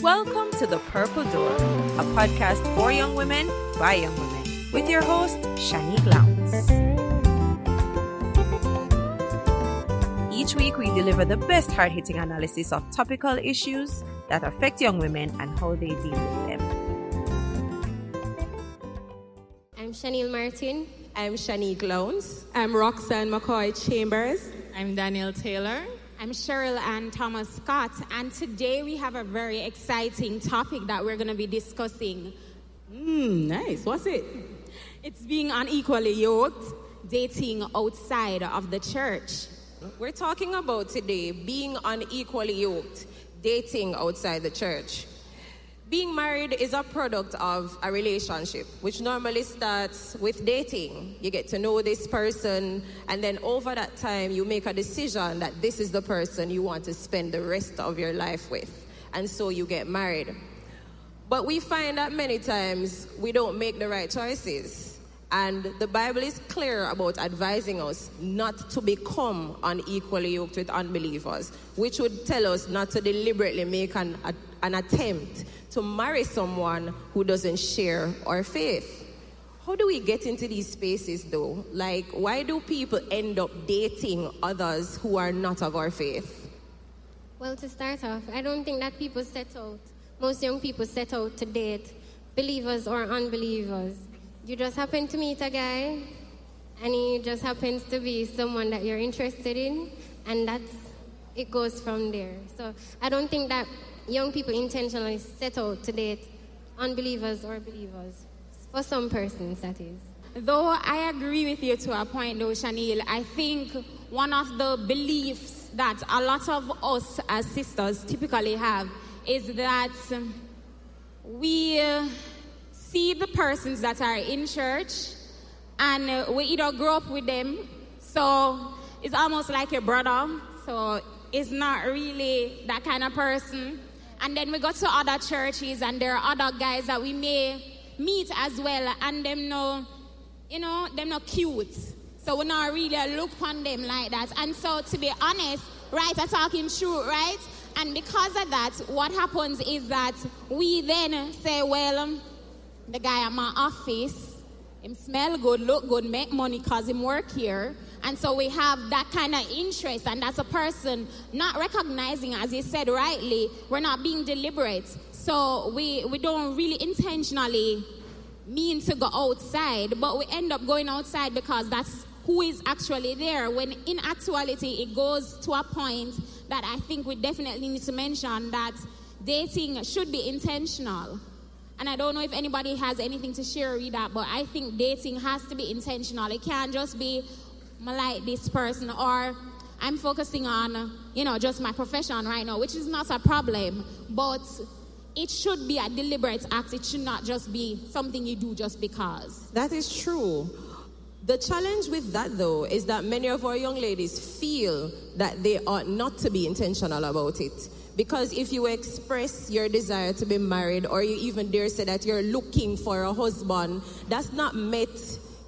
Welcome to The Purple Door, a podcast for young women by young women, with your host, Shanique Lowndes. Each week, we deliver the best hard-hitting analysis of topical issues that affect young women and how they deal with them. I'm Chanel Martin. I'm Shanique Lowndes. I'm Roxanne McCoy Chambers. I'm Danielle Taylor. I'm Cheryl Ann Thomas Scott, and today we have a very exciting topic that we're going to be discussing. Nice. What's it? It's being unequally yoked, dating outside of the church. We're talking about today being unequally yoked, dating outside the church. Being married is a product of a relationship, which normally starts with dating. You get to know this person, and then over that time, you make a decision that this is the person you want to spend the rest of your life with. And so you get married. But we find that many times we don't make the right choices. And the Bible is clear about advising us not to become unequally yoked with unbelievers, which would tell us not to deliberately make an attempt to marry someone who doesn't share our faith. How do we get into these spaces though? Like, why do people end up dating others who are not of our faith? Well, to start off, I don't think that most young people set out to date believers or unbelievers. You just happen to meet a guy, and he just happens to be someone that you're interested in, and it goes from there. So I don't think that young people intentionally set out to date unbelievers or believers. For some persons, that is. Though I agree with you to a point, though, Chanel, I think one of the beliefs that a lot of us as sisters typically have is that we see the persons that are in church and we either grow up with them, so it's almost like your brother, so it's not really that kind of person. And then we go to other churches and there are other guys that we may meet as well, and them no cute. So we not really look on them like that. And so to be honest, right, I'm talking true, right? And because of that, what happens is that we then say, well, the guy at my office, him smell good, look good, make money because him work here. And so we have that kind of interest, and that's a person not recognizing, as you said rightly, we're not being deliberate. So we don't really intentionally mean to go outside, but we end up going outside because that's who is actually there, when in actuality it goes to a point that I think we definitely need to mention that dating should be intentional. And I don't know if anybody has anything to share with that, but I think dating has to be intentional. It can't just be, I like this person, or I'm focusing on, just my profession right now, which is not a problem, but it should be a deliberate act. It should not just be something you do just because. That is true. The challenge with that, though, is that many of our young ladies feel that they ought not to be intentional about it. Because if you express your desire to be married, or you even dare say that you're looking for a husband, that's not met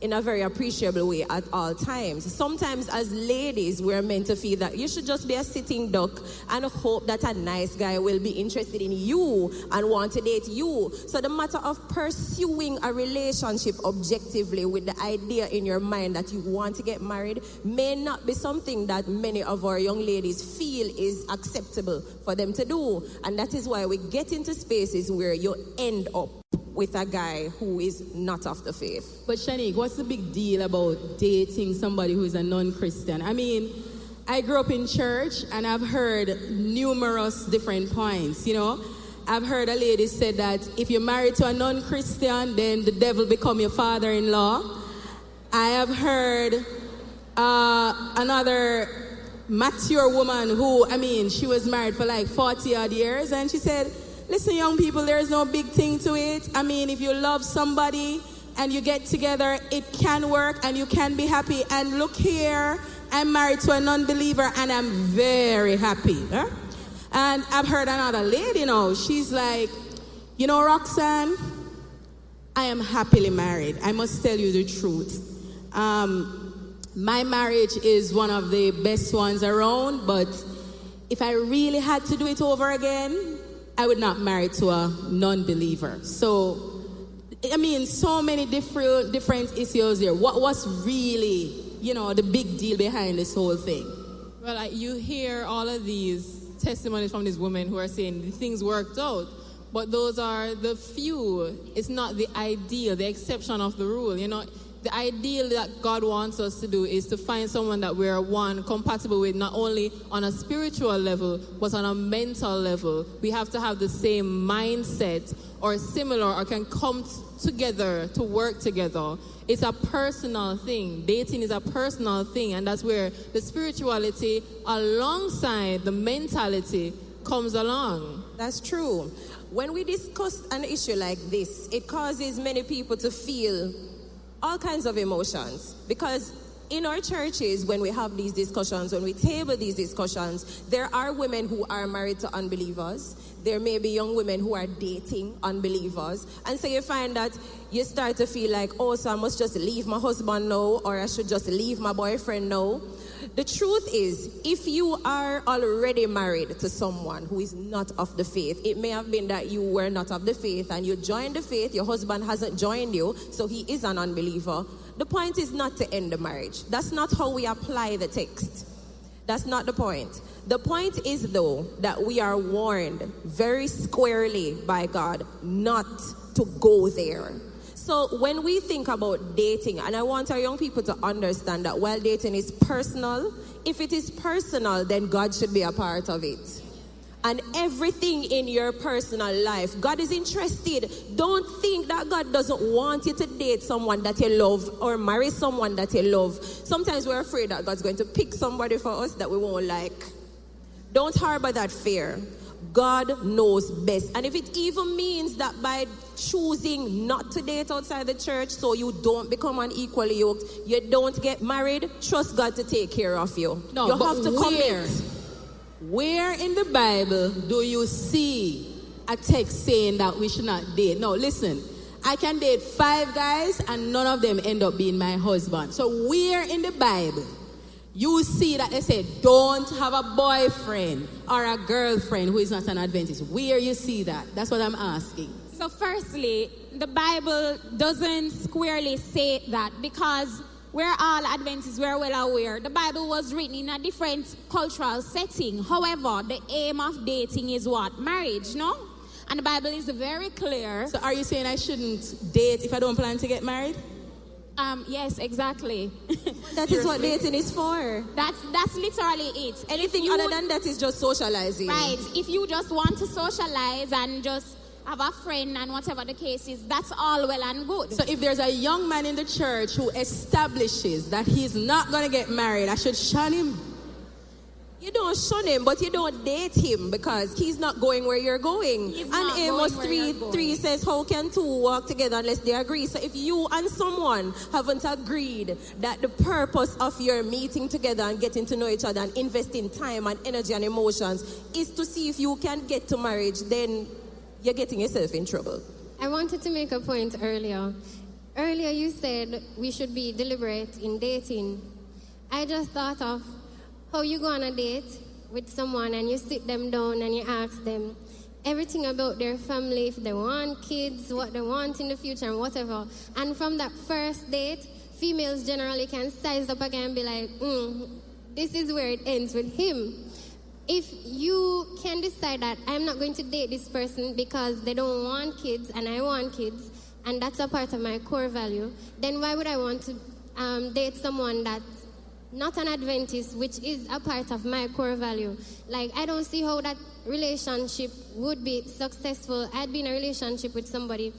in a very appreciable way at all times. Sometimes as ladies, we're meant to feel that you should just be a sitting duck and hope that a nice guy will be interested in you and want to date you. So the matter of pursuing a relationship objectively with the idea in your mind that you want to get married may not be something that many of our young ladies feel is acceptable for them to do. And that is why we get into spaces where you end up with a guy who is not of the faith. But Shanique, what's the big deal about dating somebody who is a non-Christian? I mean, I grew up in church and I've heard numerous different points, I've heard a lady say that if you're married to a non-Christian, then the devil become your father-in-law. I have heard another mature woman who, she was married for like 40 odd years, and she said, listen, young people, there's no big thing to it. If you love somebody and you get together, it can work and you can be happy. And look here, I'm married to a non-believer and I'm very happy. Huh? And I've heard another lady, she's like, Roxanne, I am happily married. I must tell you the truth. My marriage is one of the best ones around, but if I really had to do it over again, I would not marry to a non-believer. So, I mean, so many different issues here. What's really, the big deal behind this whole thing? Well, you hear all of these testimonies from these women who are saying things worked out, but those are the few. It's not the ideal, the exception of the rule. The ideal that God wants us to do is to find someone that we're compatible with, not only on a spiritual level, but on a mental level. We have to have the same mindset or similar, or can come together to work together. It's a personal thing. Dating is a personal thing, and that's where the spirituality alongside the mentality comes along. That's true. When we discuss an issue like this, it causes many people to feel all kinds of emotions, because in our churches, when we have these discussions, when we table these discussions, there are women who are married to unbelievers. There may be young women who are dating unbelievers. And so you find that you start to feel like, so I must just leave my husband now, or I should just leave my boyfriend now. The truth is, if you are already married to someone who is not of the faith, it may have been that you were not of the faith and you joined the faith, your husband hasn't joined you, so he is an unbeliever. The point is not to end the marriage. That's not how we apply the text. That's not the point. The point is, though, that we are warned very squarely by God not to go there. So when we think about dating, and I want our young people to understand that while dating is personal, if it is personal, then God should be a part of it. And everything in your personal life, God is interested. Don't think that God doesn't want you to date someone that you love or marry someone that you love. Sometimes we're afraid that God's going to pick somebody for us that we won't like. Don't harbor that fear. God knows best. And if it even means that by choosing not to date outside the church so you don't become unequally yoked, you don't get married, trust God to take care of you. No, you have to commit. Where in the Bible do you see a text saying that we should not date? No, listen. I can date 5 guys and none of them end up being my husband. So where in the Bible you see that they say don't have a boyfriend or a girlfriend who is not an Adventist? Where you see that? That's what I'm asking. So firstly, the Bible doesn't squarely say that, because we're all Adventists, we're well aware. The Bible was written in a different cultural setting. However, the aim of dating is what? Marriage, no? And the Bible is very clear. So are you saying I shouldn't date if I don't plan to get married? Yes, exactly. That is what dating is for. That's literally it. Anything other than that is just socializing. Right. If you just want to socialize and just have a friend and whatever the case is, that's all well and good. So if there's a young man in the church who establishes that he's not going to get married, I should shun him? You don't shun him, but you don't date him because he's not going where you're going. And Amos 3 says, how can two walk together unless they agree? So if you and someone haven't agreed that the purpose of your meeting together and getting to know each other and investing time and energy and emotions is to see if you can get to marriage, then you're getting yourself in trouble. I wanted to make a point earlier. Earlier you said we should be deliberate in dating. I just thought of how you go on a date with someone and you sit them down and you ask them everything about their family, if they want kids, what they want in the future and whatever. And from that first date, females generally can size up again and be like, this is where it ends with him. If you can decide that I'm not going to date this person because they don't want kids and I want kids, and that's a part of my core value, then why would I want to date someone that's not an Adventist, which is a part of my core value? Like, I don't see how that relationship would be successful. I'd be in a relationship with somebody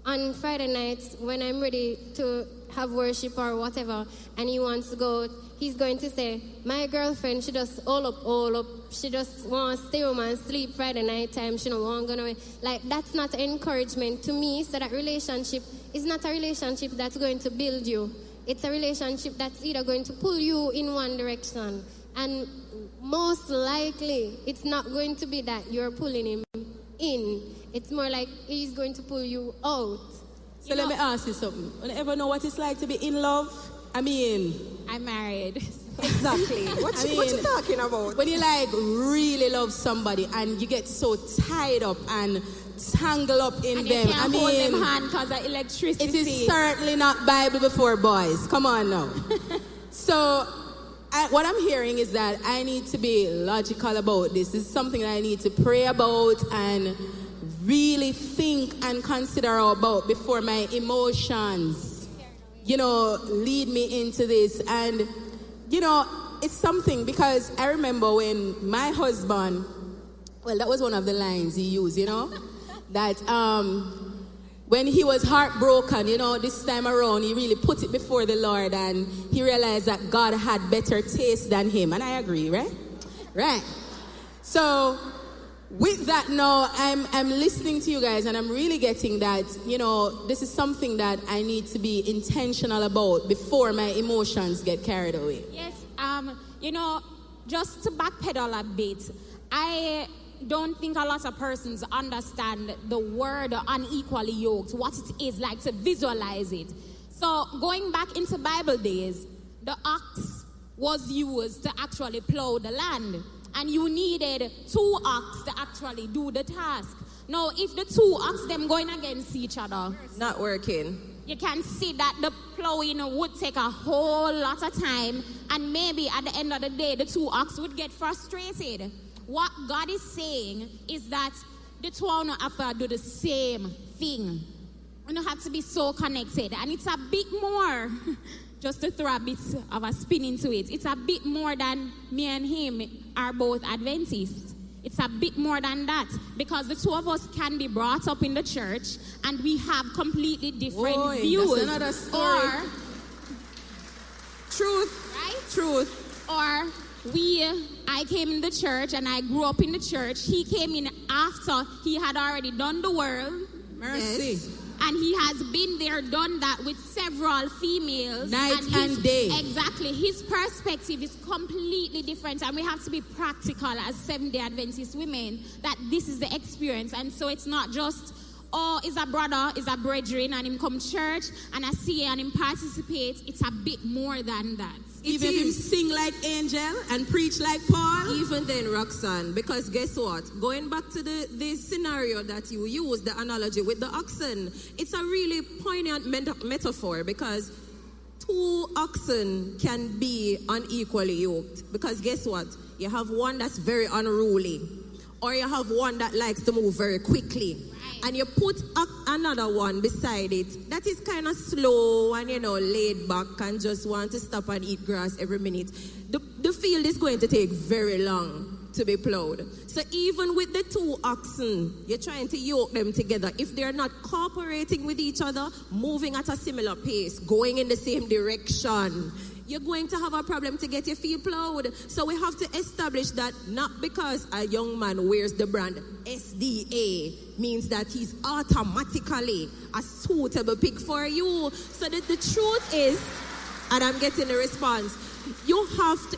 on Friday nights when I'm ready to have worship or whatever, and he wants to go out. He's going to say, my girlfriend, she just all up. She just wants to stay home and sleep Friday night time. She don't want to go away. Like, that's not encouragement to me. So that relationship is not a relationship that's going to build you. It's a relationship that's either going to pull you in one direction, and most likely it's not going to be that you're pulling him in. It's more like he's going to pull you out. So let me ask you something. You ever know what it's like to be in love? I mean, I'm married. Exactly. What you talking about? When you like really love somebody and you get so tied up and tangled up in And them. you can't hold them hand because of electricity. It is certainly not Bible before boys. Come on now. So what I'm hearing is that I need to be logical about this. This is something that I need to pray about and really think and consider about before my emotions, lead me into this. And, it's something because I remember when my husband, well, that was one of the lines he used, that when he was heartbroken, this time around, he really put it before the Lord and he realized that God had better taste than him. And I agree, right? Right. So with that now, I'm listening to you guys and I'm really getting that, this is something that I need to be intentional about before my emotions get carried away. Yes, just to backpedal a bit, I don't think a lot of persons understand the word unequally yoked, what it is like to visualize it. So going back into Bible days, the ox was used to actually plow the land. And you needed 2 ox to actually do the task. Now, if the 2 ox them going against each other, not working. You can see that the plowing would take a whole lot of time, and maybe at the end of the day, the 2 ox would get frustrated. What God is saying is that the 2 of you have to do the same thing. You have to be so connected, and it's a bit more. Just to throw a bit of a spin into it, it's a bit more than me and him are both Adventists. It's a bit more than that because the 2 of us can be brought up in the church and we have completely different views. That's another story. Or, truth, right? Truth. Or I came in the church and I grew up in the church. He came in after he had already done the world. Mercy. Yes. And he has been there, done that with several females. Night and day. Exactly. His perspective is completely different. And we have to be practical as Seventh-day Adventist women that this is the experience. And so it's not just, is a brother, is a brethren, and him come church, and I see and him participate. It's a bit more than that. Even if him sing like Angel and preach like Paul. Even then, Roxanne, because guess what? Going back to the scenario that you used, the analogy with the oxen, it's a really poignant metaphor because 2 oxen can be unequally yoked. Because guess what? You have one that's very unruly, or you have one that likes to move very quickly. And you put another one beside it that is kind of slow and, laid back and just want to stop and eat grass every minute. The field is going to take very long to be plowed. So even with the 2 oxen, you're trying to yoke them together. If they're not cooperating with each other, moving at a similar pace, going in the same direction, you're going to have a problem to get your field plowed. So we have to establish that not because a young man wears the brand SDA means that he's automatically a suitable pick for you. So that the truth is, and I'm getting a response, you have to,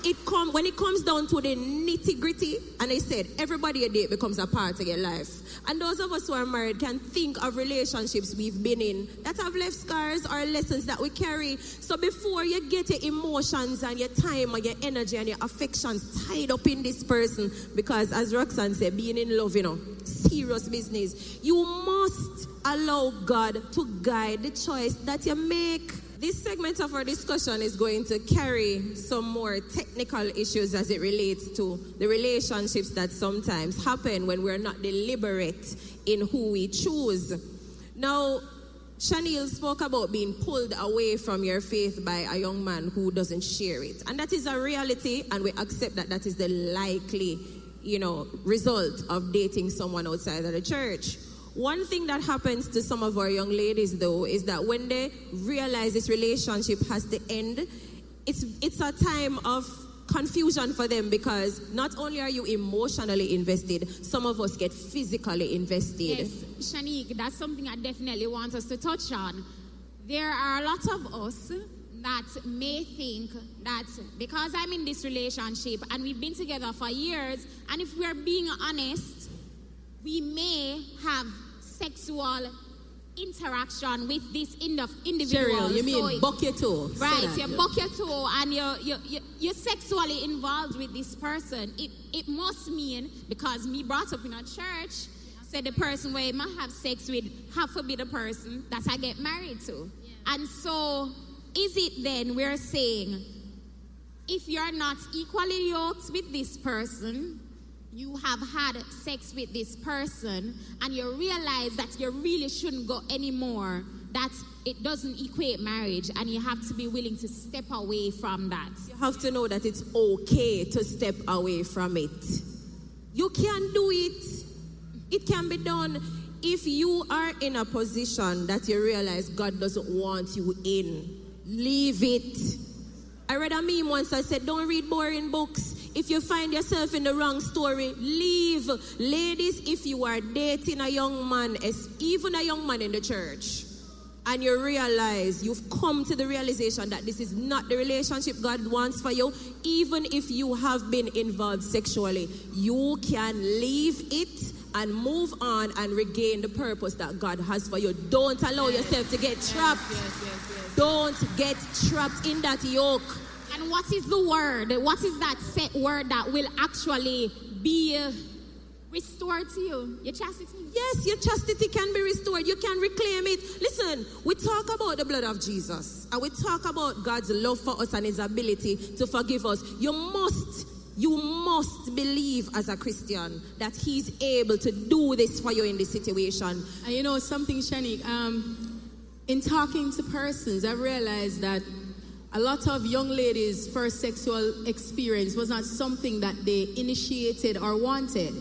when it comes down to the nitty-gritty, and I said, everybody a date becomes a part of your life. And those of us who are married can think of relationships we've been in that have left scars or lessons that we carry. So before you get your emotions and your time and your energy and your affections tied up in this person, because as Roxanne said, being in love, serious business, you must allow God to guide the choice that you make. This segment of our discussion is going to carry some more technical issues as it relates to the relationships that sometimes happen when we're not deliberate in who we choose. Now, Chanel spoke about being pulled away from your faith by a young man who doesn't share it. And that is a reality, and we accept that that is the likely, result of dating someone outside of the church. One thing that happens to some of our young ladies, though, is that when they realize this relationship has to end, it's a time of confusion for them because not only are you emotionally invested, some of us get physically invested. Yes, Shanique, that's something I definitely want us to touch on. There are a lot of us that may think that because I'm in this relationship and we've been together for years, and if we're being honest, we may have sexual interaction with this individual. Cheryl, you mean buck your toe. Right, you buck your toe and you're sexually involved with this person. It must mean, because me brought up in a church, said the person where I might have sex with have to be the person that I get married to. Yeah. And so, is it then we're saying, if you're not equally yoked with this person, you have had sex with this person, and you realize that you really shouldn't go anymore, that it doesn't equate marriage, and you have to be willing to step away from that. You have to know that it's okay to step away from it. You can do it. It can be done. If you are in a position that you realize God doesn't want you in, leave it. I read a meme once that said, don't read boring books. If you find yourself in the wrong story, leave. Ladies, if you are dating a young man, even a young man in the church, and you realize, you've come to the realization that this is not the relationship God wants for you, even if you have been involved sexually, you can leave it and move on and regain the purpose that God has for you. Don't allow yourself to get trapped. Don't get trapped in that yoke. And what is the word? What is that set word that will actually be restored to you? Your chastity? Yes, your chastity can be restored. You can reclaim it. Listen, we talk about the blood of Jesus, and we talk about God's love for us and his ability to forgive us. You must believe as a Christian that he's able to do this for you in this situation. And you know something, Shanique, in talking to persons, I've realized that a lot of young ladies' first sexual experience was not something that they initiated or wanted.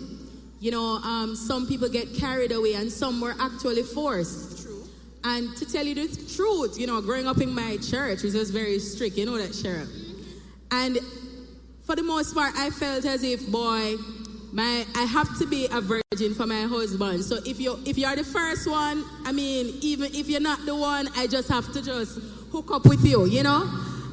You know, some people get carried away and some were actually forced. True. And to tell you the truth, you know, growing up in my church, which was very strict, you know that, Cheryl. And for the most part, I felt as if, boy, I have to be a virgin for my husband. So if you're the first one, I mean, even if you're not the one, I just have to just hook up with you, you know?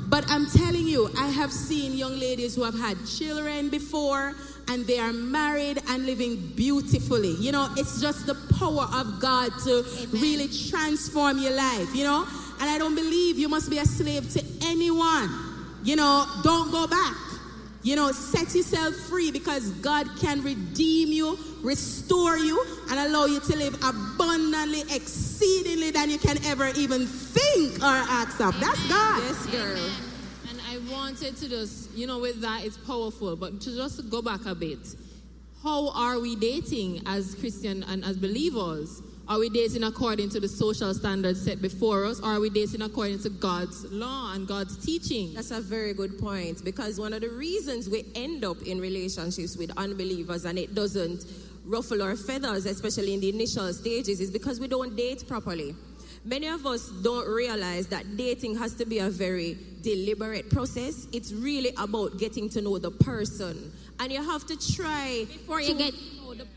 But I'm telling you, I have seen young ladies who have had children before, and they are married and living beautifully. You know, it's just the power of God to really transform your life, you know? And I don't believe you must be a slave to anyone. You know, don't go back. You know, set yourself free, because God can redeem you, restore you, and allow you to live abundantly, exceedingly than you can ever even think or ask of. That's God. Yes, girl. Amen. And I wanted to just, you know, with that, it's powerful, but to just go back a bit. How are we dating as Christian and as believers? Are we dating according to the social standards set before us, or are we dating according to God's law and God's teaching? That's a very good point, because one of the reasons we end up in relationships with unbelievers and it doesn't ruffle our feathers, especially in the initial stages, is because we don't date properly. Many of us don't realize that dating has to be a very deliberate process. It's really about getting to know the person, and you have to try before you get to know the person.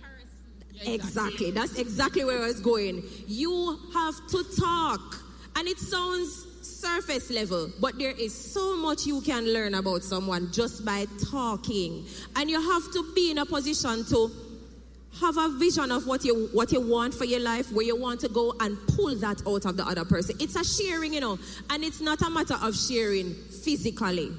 Exactly. That's exactly where I was going. You have to talk. And it sounds surface level, but there is so much you can learn about someone just by talking. And you have to be in a position to have a vision of what you want for your life, where you want to go, and pull that out of the other person. It's a sharing, you know, and it's not a matter of sharing physically.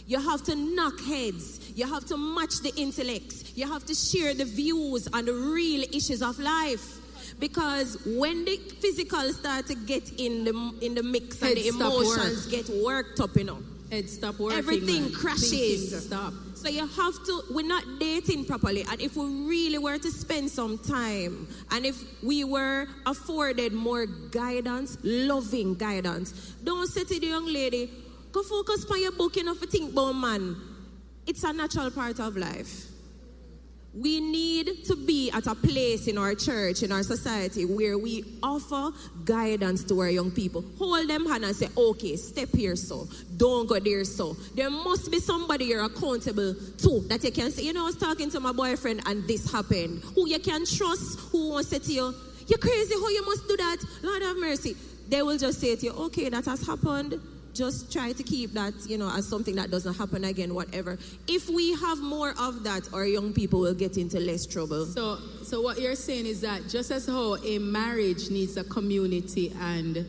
You have to knock heads. You have to match the intellects. You have to share the views on the real issues of life. Because when the physical start to get in the mix and the emotions get worked up, you know. It stop working. Everything man. crashes. Stop. So you have to, we're not dating properly. And if we really were to spend some time, and if we were afforded more guidance, loving guidance, don't say to the young lady, go focus on your book, you know, for think about man. It's a natural part of life. We need to be at a place in our church, in our society, where we offer guidance to our young people. Hold them hand and say, okay, step here so. Don't go there so. There must be somebody you're accountable to, that you can say, you know, I was talking to my boyfriend and this happened. Who you can trust, who won't say to you, you're crazy, how you must do that? Lord have mercy. They will just say to you, okay, that has happened. just try to keep that, as something that doesn't happen again, whatever. If we have more of that, our young people will get into less trouble. So what you're saying is that just as how a marriage needs a community and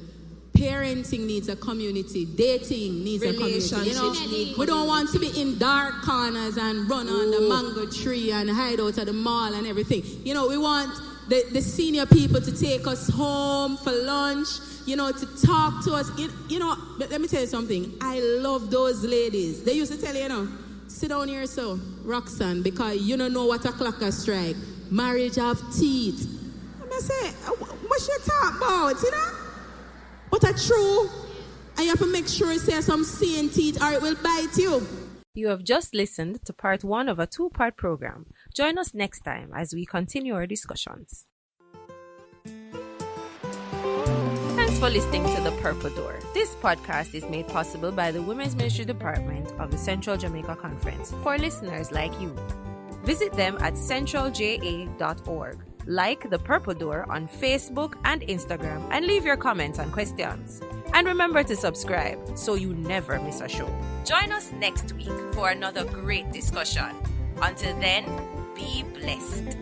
parenting needs a community, dating needs a community. We don't want to be in dark corners and run on the mango tree and hide out at the mall and everything. We want the senior people to take us home for lunch, to talk to us. But let me tell you something. I love those ladies. They used to tell you, sit down here, so, Roxanne, because you don't know what a clock a strike. Marriage have teeth. I say, what you talk about, But it's true. And you have to make sure it says some sane teeth or it will bite you. You have just listened to part 1 of a 2-part program. Join us next time as we continue our discussions. Thanks for listening to The Purple Door. This podcast is made possible by the Women's Ministry Department of the Central Jamaica Conference for listeners like you. Visit them at centralja.org. Like The Purple Door on Facebook and Instagram and leave your comments and questions. And remember to subscribe so you never miss a show. Join us next week for another great discussion. Until then, be blessed.